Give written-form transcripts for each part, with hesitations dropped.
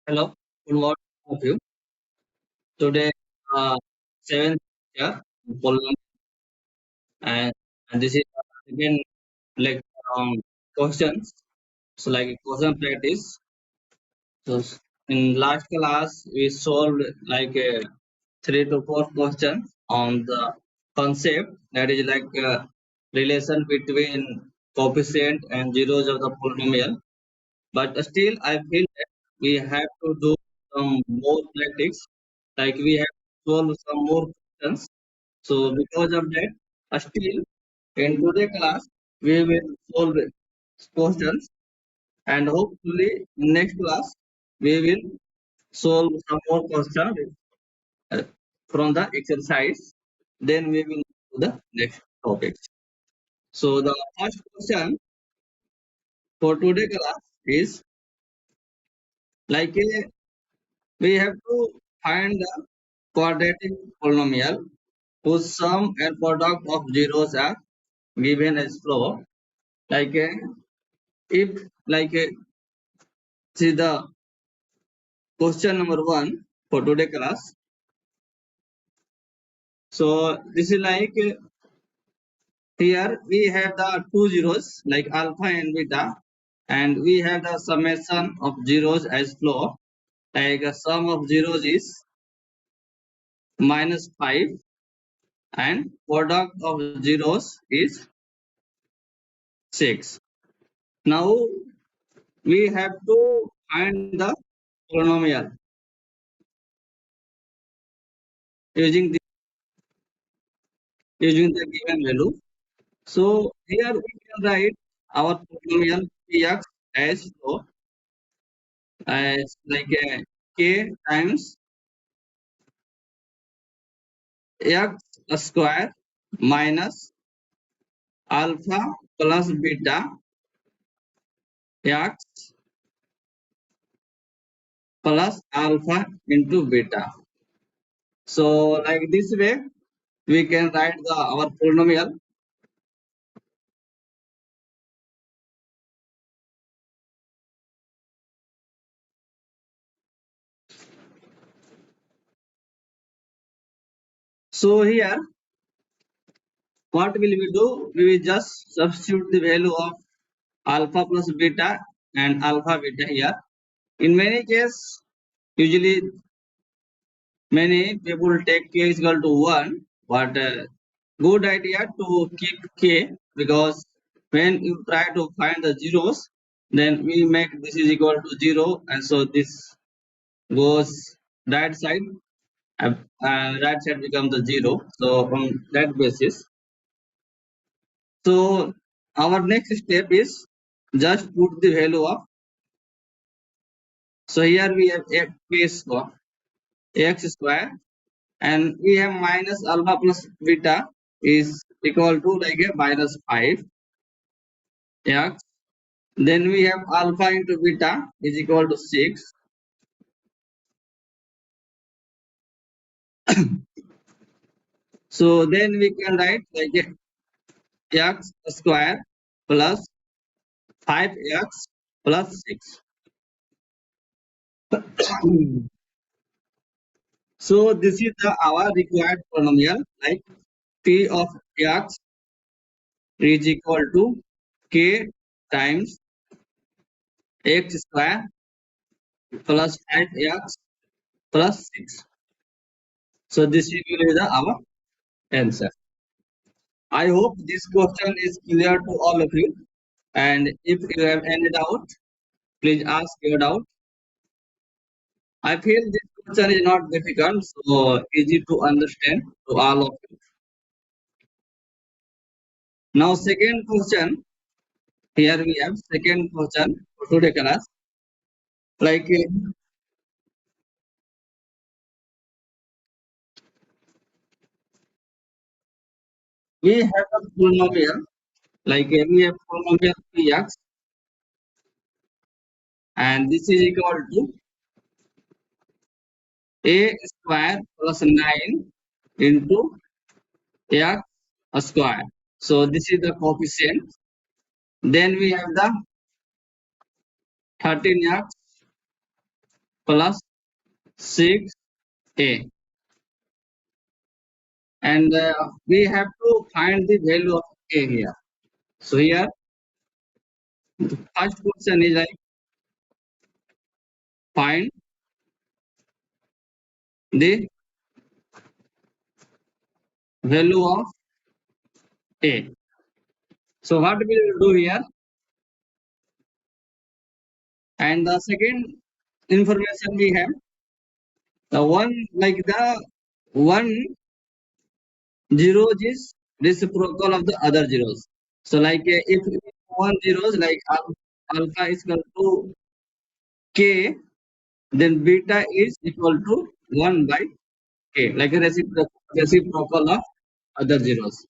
Hello, good morning of you. Today, seventh year Polynomial, and, and this is again like questions. So like question practice. So in last class we solved like 3 to 4 questions on the concept that is like relation between coefficient and zeros of the polynomial. But still, I feel that we have to do some more practice. Like we have to solve some more questions. So because of that, still in today class we will solve questions, and hopefully in next class we will solve some more questions uh, from the exercise. Then we will do the next topic. So the first question for today class is like we have to find the quadratic polynomial whose sum and product of zeros are given as flow. Like if like see the question number one for today class. So this is like here we have the two zeros like alpha and beta, and we have the summation of zeros as flow. Like a sum of zeros is -5 and product of zeros is 6. Now we have to find the polynomial using the given value. So here we can write our polynomial px as so as like k times x square minus alpha plus beta x plus alpha into beta. So like this way we can write the our polynomial. So here what will we do? We will just substitute the value of alpha plus beta and alpha beta here. In many cases, usually many people take k is equal to 1, but good idea to keep k, because when you try to find the zeros, then we make this is equal to 0, and so this goes right side, right side becomes the 0. So on that basis, so our next step is just put the value of, so here we have x square, and we have minus alpha plus beta is equal to like a -5 x. Then we have alpha into beta is equal to 6. So then we can write like x square plus 5x plus 6. So this is the our required polynomial, like p of x is equal to k times x square plus 5x plus 6. So this will be the our answer. I hope this question is clear to all of you. And if you have any doubt, please ask your doubt. I feel this question is not difficult, so easy to understand to all of you. Now, second question. Here we have second question for today class. Like we have a polynomial, like we have polynomial px, and this is equal to a square plus 9 into x square. So this is the coefficient. Then we have the 13x plus 6a, and we have to find the value of a here. So here first question is like find the value of a. So what we will do here, and the second information we have the one like the one zeros is reciprocal of the other zeros. So like if one zeros like alpha is equal to k, then beta is equal to 1 by k, like a reciprocal of other zeros.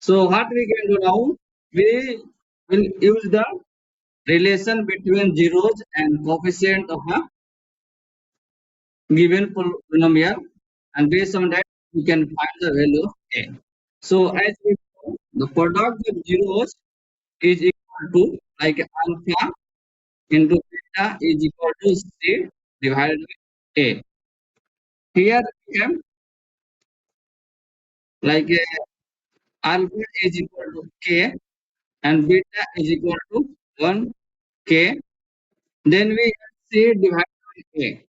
So what we can do now, we will use the relation between zeros and coefficient of a given polynomial, and based on that we can find the value of a. So as we know, the product of zeros is equal to like alpha into beta is equal to c divided by a. Here we have like alpha is equal to k and beta is equal to 1 k. Then we have c divided by a.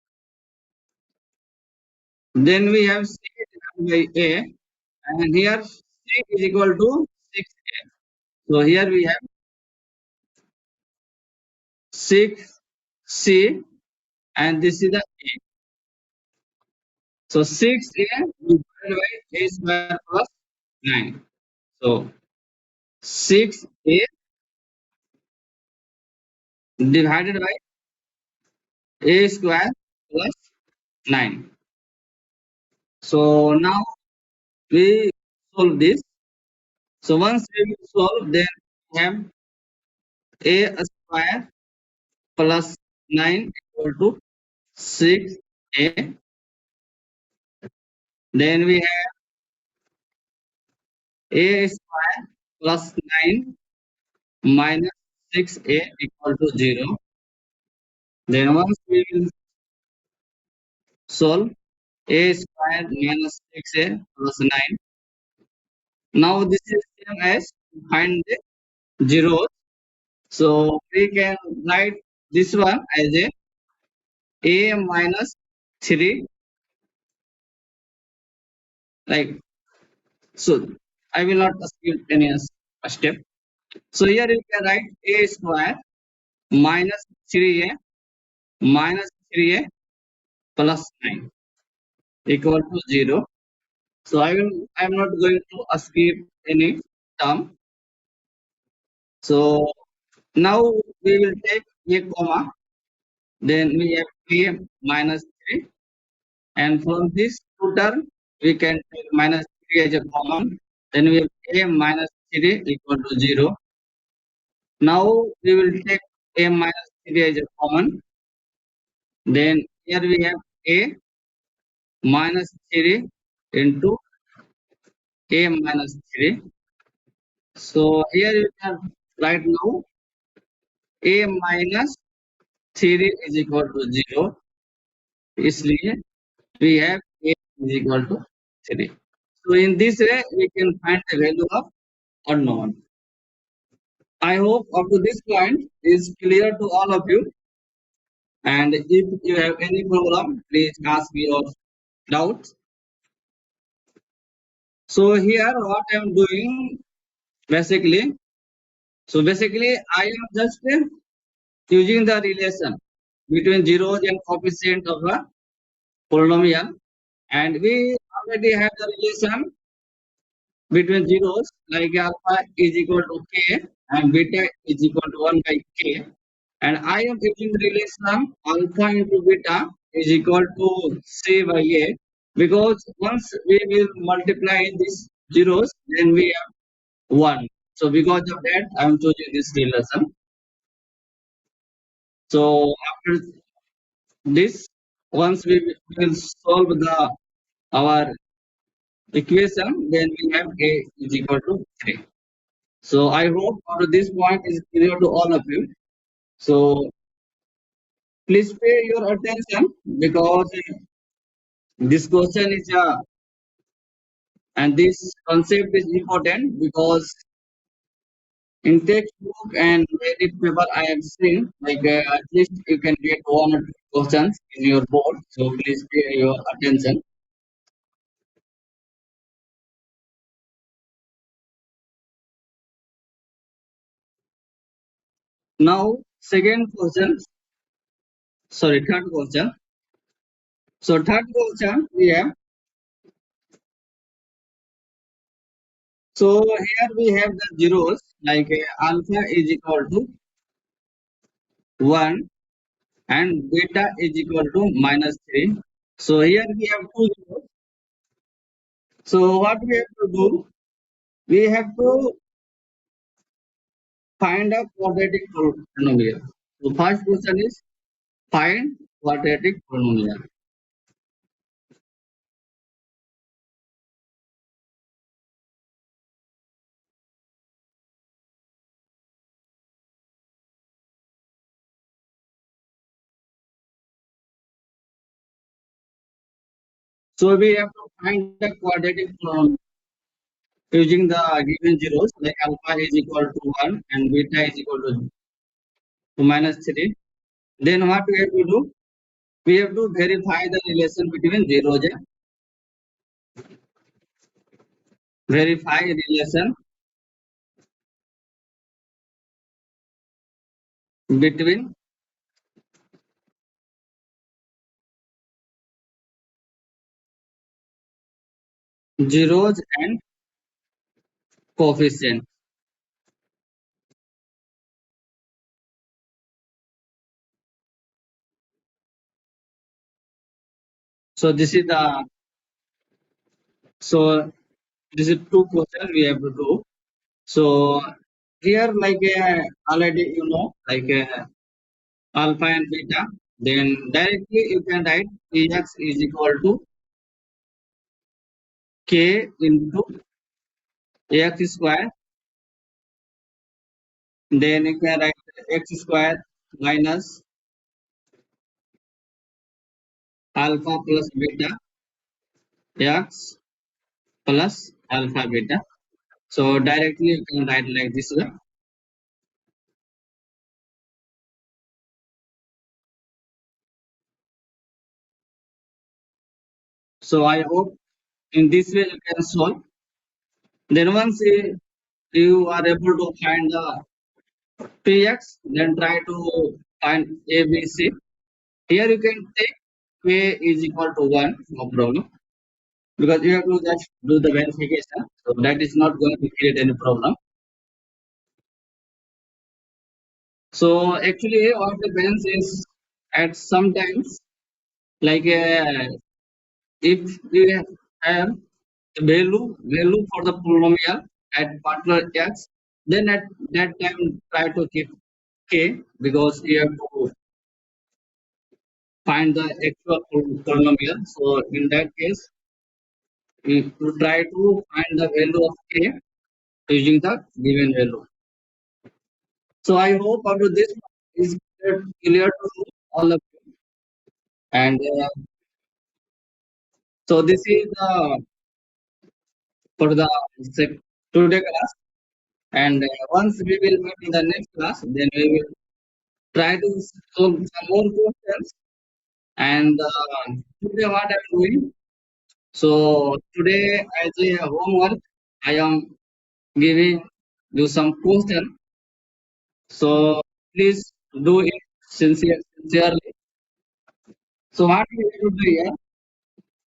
Then we have c divided by a, and here c is equal to 6a. So here we have 6c, and this is the a. So 6a divided by a square plus 9. So 6a divided by a square plus 9. So now we solve this. So once we will solve, then we have a square plus 9 equal to 6a. Then we have a square plus 9 minus 6a equal to 0. Then once we will solve, a square minus 6a plus 9. Now this is same as find the zeros. So we can write this one as a minus 3, like so. I will not skip any step. So here you can write a square minus 3a minus 3a plus 9 equal to 0. So I am not going to skip any term. So now we will take a comma, then we have a minus 3, and from this two term we can take minus 3 as a common, then we have a minus 3 equal to 0. Now we will take a minus 3 as a common, then here we have a minus 3 into a minus 3. So here you can write now a minus 3 is equal to 0, इसलिए we have a is equal to 3. So in this way we can find the value of unknown. I hope up to this point is clear to all of you, and if you have any problem please ask your doubts. So here what I am doing basically, I am just using the relation between zeros and coefficient of a polynomial, and we already have the relation between zeros like alpha is equal to k and beta is equal to 1 by k, and I am using the relation alpha into beta is equal to c by a, because once we will multiply these zeros then we have 1. So because of that I am choosing this relation. So after this, once we will solve the our equation, then we have a is equal to 3. So I hope up to this point is clear to all of you. So Please pay your attention because this question is and this concept is important because in textbook and many paper I have seen at least you can get one or two questions in your board. So please pay your attention. Now second question, sorry third question. So third question we have. So here we have the zeros alpha is equal to 1 and beta is equal to minus 3. So here we have two zeros. So what we have to do? We have to find a quadratic polynomial. So first question is find quadratic polynomial. So we have to find the quadratic polynomial using the given zeros like alpha is equal to 1 and beta is equal to minus 3. Then what we have to do? We have to verify the relation between zeros. Verify relation between zeros and coefficient. So this is the so this is two questions we have to do. So here already you know alpha and beta. Then directly you can write Ax is equal to k into ax square. Then you can write x square minus alpha plus beta x plus alpha beta. So directly you can write like this way. So I hope in this way you can solve. Then once you are able to find the px, then try to find ABC. Here you can take k is equal to 1, no problem. Because you have to just do the verification. So that is not going to create any problem. So actually what happens is at sometimes like if we have the value for the polynomial at particular x, then at that time try to keep k because you have to find the actual polynomial. So in that case, we will try to find the value of k using the given value. So I hope up to this is clear to all of you. And so this is for the today class. And once we will meet in the next class, then we will try to solve some more questions. And today what I'm doing. So today as a homework, I am giving you some question. So please do it sincerely. So what we have to do here,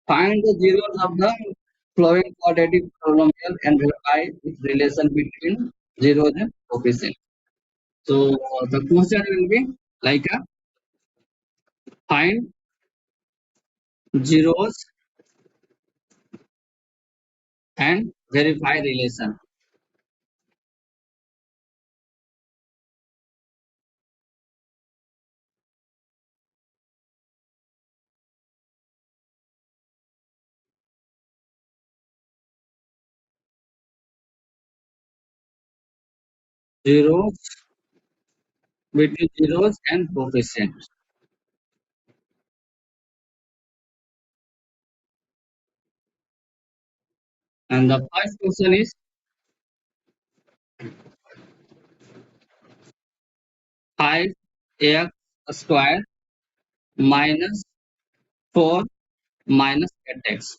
find the zeros of the following quadratic polynomial and verify its relation between zeros and coefficient. So the question will be like find zeros and verify relation. Zeros between zeros and coefficient. And the first question is 5x squared minus 4 minus 8x.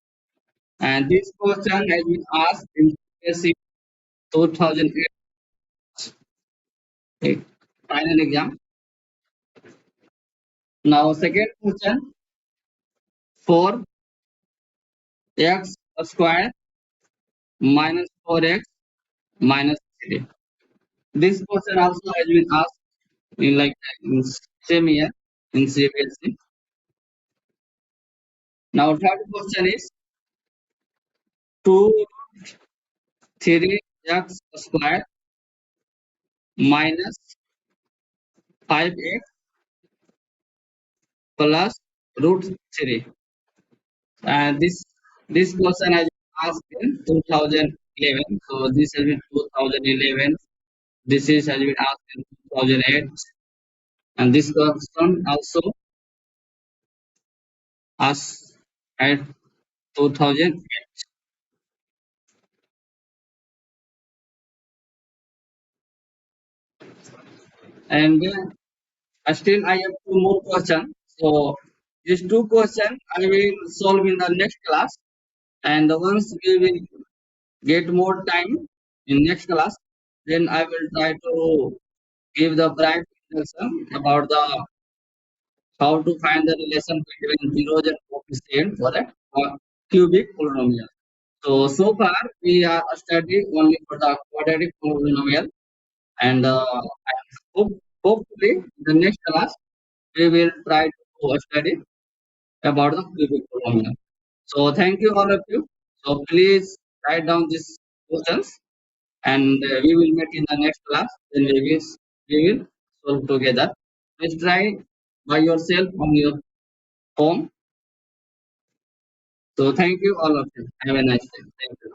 And this question has been asked in CSE 2008 final exam. Now, second question 4x squared minus 4x minus 3. This question also has been asked in like in same year in CBSE. Now, third question is 2 3x squared minus 5x plus root 3. And this question has been asked in 2011. So this has been 2011. This is has been asked in 2008. And this question also asked at 2008. And still I have two more questions. So these two questions I will solve in the next class. And once we will get more time in next class, then I will try to give the bright introduction about the how to find the relation between zeros and coefficient for a cubic polynomial. So far we are studying only for the quadratic polynomial, and I hopefully in the next class we will try to study about the cubic polynomial. So thank you all of you. So please write down these questions, and we will meet in the next class. Then we will solve together. Please try by yourself on your home. So thank you all of you. Have a nice day. Thank you.